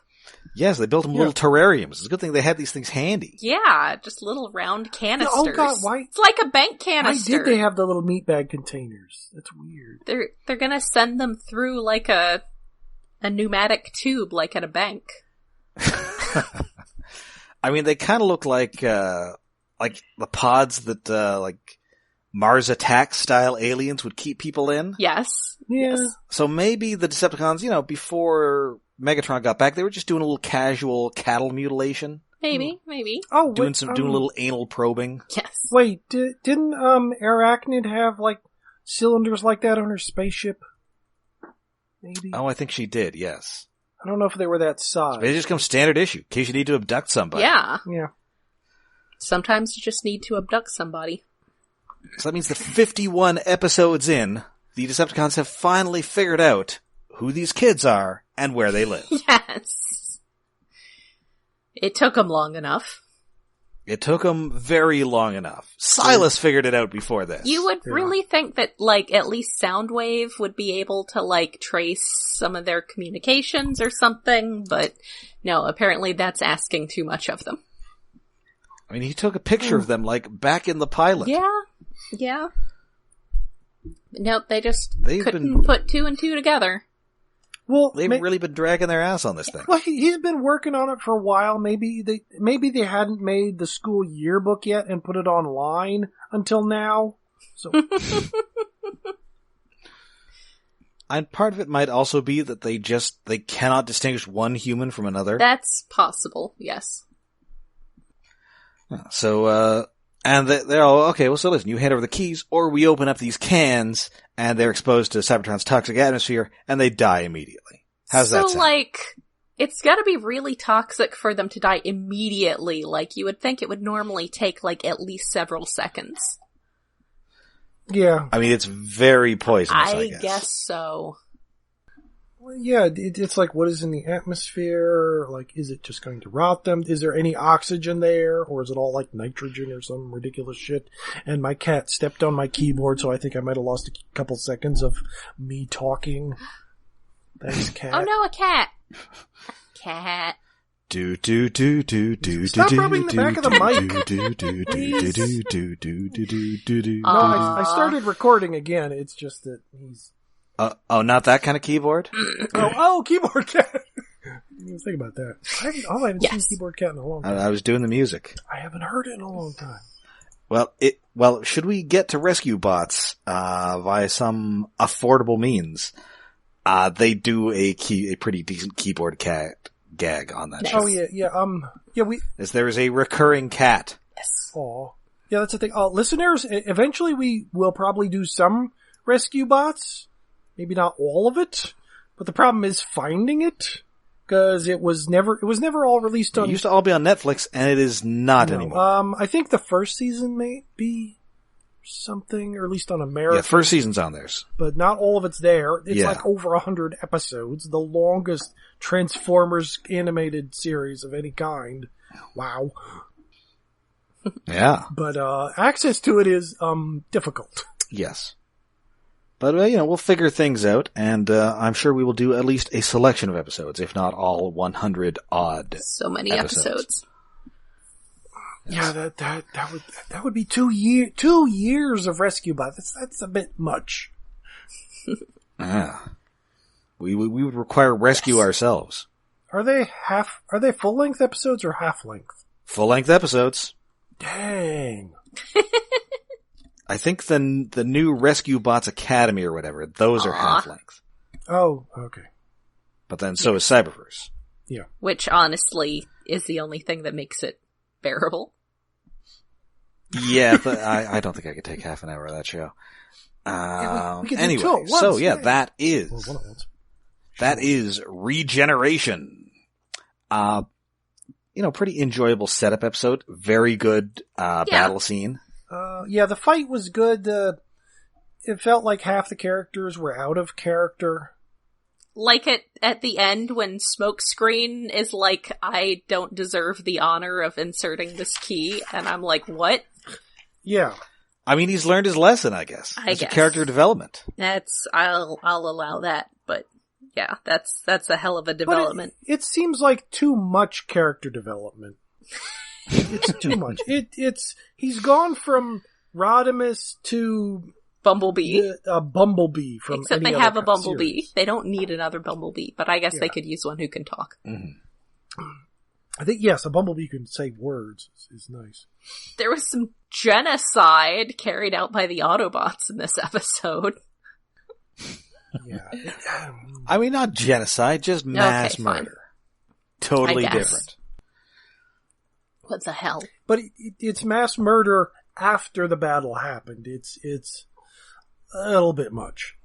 Yes, they built them little terrariums. It's a good thing they had these things handy. Yeah, just little round canisters. Oh god, why? It's like a bank canister. Why did they have the little meat bag containers? That's weird. They're gonna send them through like a pneumatic tube, like at a bank. I mean, they kind of look like the pods that like Mars Attack style aliens would keep people in. Yes. Yeah. Yes. So maybe the Decepticons, before Megatron got back, they were just doing a little casual cattle mutilation. Maybe. Oh, doing a little anal probing. Yes. Wait, didn't Arachnid have like cylinders like that on her spaceship? Maybe. Oh, I think she did. Yes. I don't know if they were that size. They just come standard issue in case you need to abduct somebody. Yeah. Yeah. Sometimes you just need to abduct somebody. So that means that 51 episodes in, the Decepticons have finally figured out who these kids are and where they live. Yes. It took them long enough. It took them very long enough. Silas figured it out before this. You would really think that, like, at least Soundwave would be able to, like, trace some of their communications or something, but no, apparently that's asking too much of them. I mean, he took a picture of them, like, back in the pilot. Yeah. Nope, they just couldn't put 2 and 2 together. Well, they've really been dragging their ass on this thing. Well, he's been working on it for a while. Maybe they hadn't made the school yearbook yet and put it online until now. So, and part of it might also be that they cannot distinguish one human from another. That's possible, yes. So, and they're all, okay, well, so listen, you hand over the keys, or we open up these cans, and they're exposed to Cybertron's toxic atmosphere, and they die immediately. How's that sound? So, like, it's gotta be really toxic for them to die immediately. Like, you would think it would normally take, like, at least several seconds. Yeah. I mean, it's very poisonous, I guess. I guess so. Well, yeah, it's like, what is in the atmosphere? Like, is it just going to rot them? Is there any oxygen there? Or is it all like nitrogen or some ridiculous shit? And my cat stepped on my keyboard, so I think I might have lost a couple seconds of me talking. Thanks, cat. Oh no, a cat! Cat. Stop rubbing the back of the mic. No, I started recording again. It's just that he's... not that kind of keyboard? Keyboard cat! I didn't even think about that. I haven't seen Keyboard Cat in a long time. I was doing the music. I haven't heard it in a long time. Well, should we get to rescue bots, via some affordable means? They do a pretty decent Keyboard Cat gag on that show. Oh, yeah. There is a recurring cat. Yes. Aw. Yeah, that's the thing. Listeners, eventually we will probably do some rescue bots. Maybe not all of it. But the problem is finding it. Because it was never all released on... It used to all be on Netflix, and it is not anymore. I think the first season may be something, or at least on America. Yeah, first season's on theirs. But not all of it's there. It's like over 100 episodes. The longest Transformers animated series of any kind. Wow. Yeah. But access to it is difficult. Yes. But, we'll figure things out, and I'm sure we will do at least a selection of episodes, if not all 100 odd. So many episodes. Yeah, that would be 2 years of rescue bots. That's a bit much. We would require rescue ourselves. Are they full length episodes or half length? Full length episodes. Dang. I think the new Rescue Bots Academy or whatever, those are half length. Oh, okay. But then so is Cyberverse. Yeah. Which honestly is the only thing that makes it bearable. Yeah, but I don't think I could take half an hour of that show. Anyway, that is Regeneration. Pretty enjoyable setup episode. Very good battle scene. The fight was good. It felt like half the characters were out of character. Like at the end when Smokescreen is like, I don't deserve the honor of inserting this key, and I'm like, what? Yeah. I mean, he's learned his lesson, I guess. It's a character development. I'll allow that, but yeah, that's a hell of a development. It seems like too much character development. It's too much. He's gone from Rodimus to Bumblebee. Bumblebee from Except any they have other a Bumblebee. series. They don't need another Bumblebee, but I guess they could use one who can talk. Mm-hmm. I think, yes, a Bumblebee can say words. Is nice. There was some genocide carried out by the Autobots in this episode. Yeah. I mean, not genocide, just mass murder. Totally different. What the hell? But it's mass murder after the battle happened. It's a little bit much.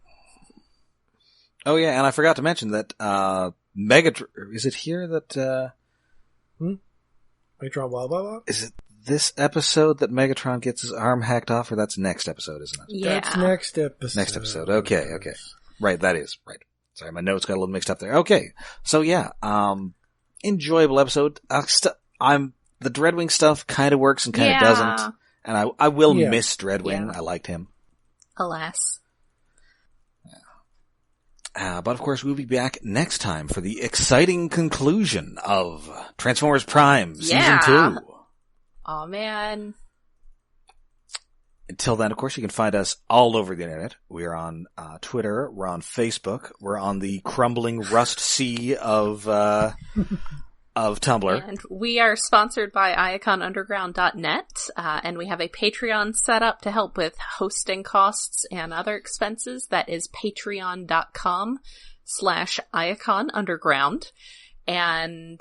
Oh yeah, and I forgot to mention that Megatron, is it here that Megatron blah blah blah? Is it this episode that Megatron gets his arm hacked off, or that's next episode, isn't it? Yeah. That's next episode. Next episode. Okay. Right, that is. Right. Sorry, my notes got a little mixed up there. Okay. So yeah, enjoyable episode. The Dreadwing stuff kind of works and kind of doesn't. And I will miss Dreadwing. Yeah. I liked him. Alas. But of course, we'll be back next time for the exciting conclusion of Transformers Prime Season 2. Aw, man. Until then, of course, you can find us all over the internet. We are on Twitter. We're on Facebook. We're on the crumbling rust sea of Tumblr. And we are sponsored by iaconunderground.net, and we have a Patreon set up to help with hosting costs and other expenses. That is patreon.com/iaconunderground. And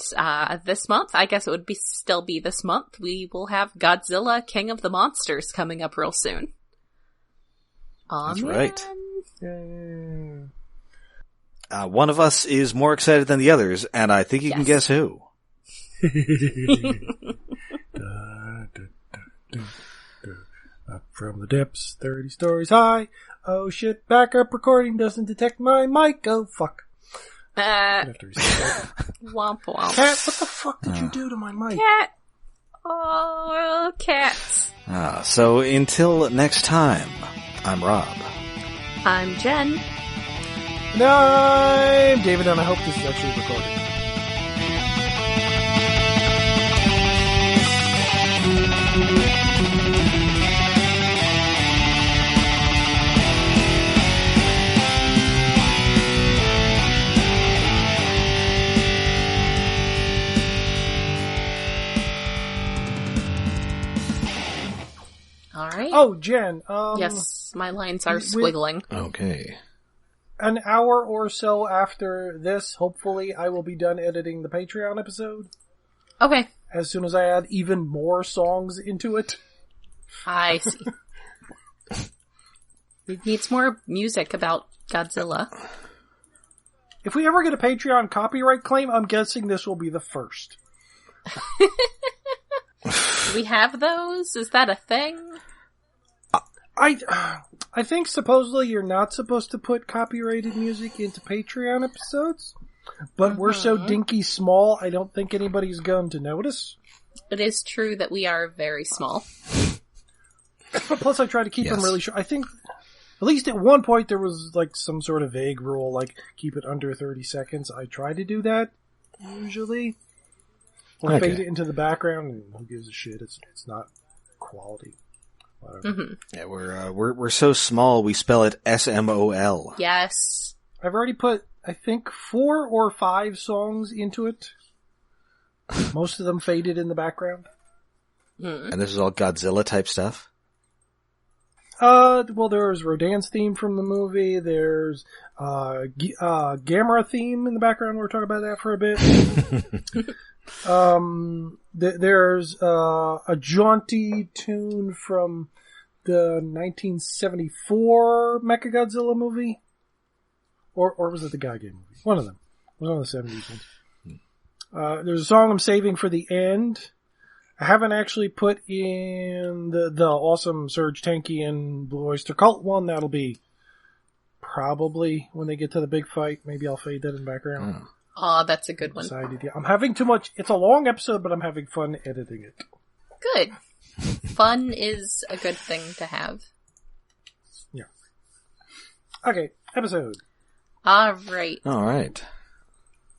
this month, I guess it would still be this month, we will have Godzilla King of the Monsters coming up real soon. That's right. Yay. One of us is more excited than the others, and I think you can guess who. Up from the depths, 30 stories high. Oh shit, backup recording doesn't detect my mic. Oh fuck. Womp womp. Cat, what the fuck did you do to my mic? Cat. Oh, cats. So until next time, I'm Rob. I'm Jen. And I'm David, and I hope this is actually recorded. All right. Oh, Jen. Yes, my lines are squiggling. Okay. An hour or so after this, hopefully, I will be done editing the Patreon episode. Okay. As soon as I add even more songs into it. I see. It needs more music about Godzilla. If we ever get a Patreon copyright claim, I'm guessing this will be the first. Do we have those? Is that a thing? I think supposedly you're not supposed to put copyrighted music into Patreon episodes, but we're so dinky small, I don't think anybody's going to notice. It is true that we are very small. But plus I try to keep them really short. I think, at least at one point there was like some sort of vague rule, like keep it under 30 seconds. I try to do that, usually. Or fade it into the background, and who gives a shit? It's not quality. Yeah, we're so small we spell it SMOL. Yes. I've already put, I think, 4 or 5 songs into it. Most of them faded in the background. And this is all Godzilla type stuff? Well, there's Rodan's theme from the movie. There's Gamera theme in the background. We're talking about that for a bit. There's a jaunty tune from the 1974 Mechagodzilla movie, or was it the Gaige movie? One of them. It was one of the 70s ones. There's a song I'm saving for the end. I haven't actually put in the awesome Serge Tanky and Blue Oyster Cult one. That'll be probably when they get to the big fight. Maybe I'll fade that in the background. Oh, that's a good one. I'm having too much. It's a long episode, but I'm having fun editing it. Good. Fun is a good thing to have. Yeah. Okay, episode. All right.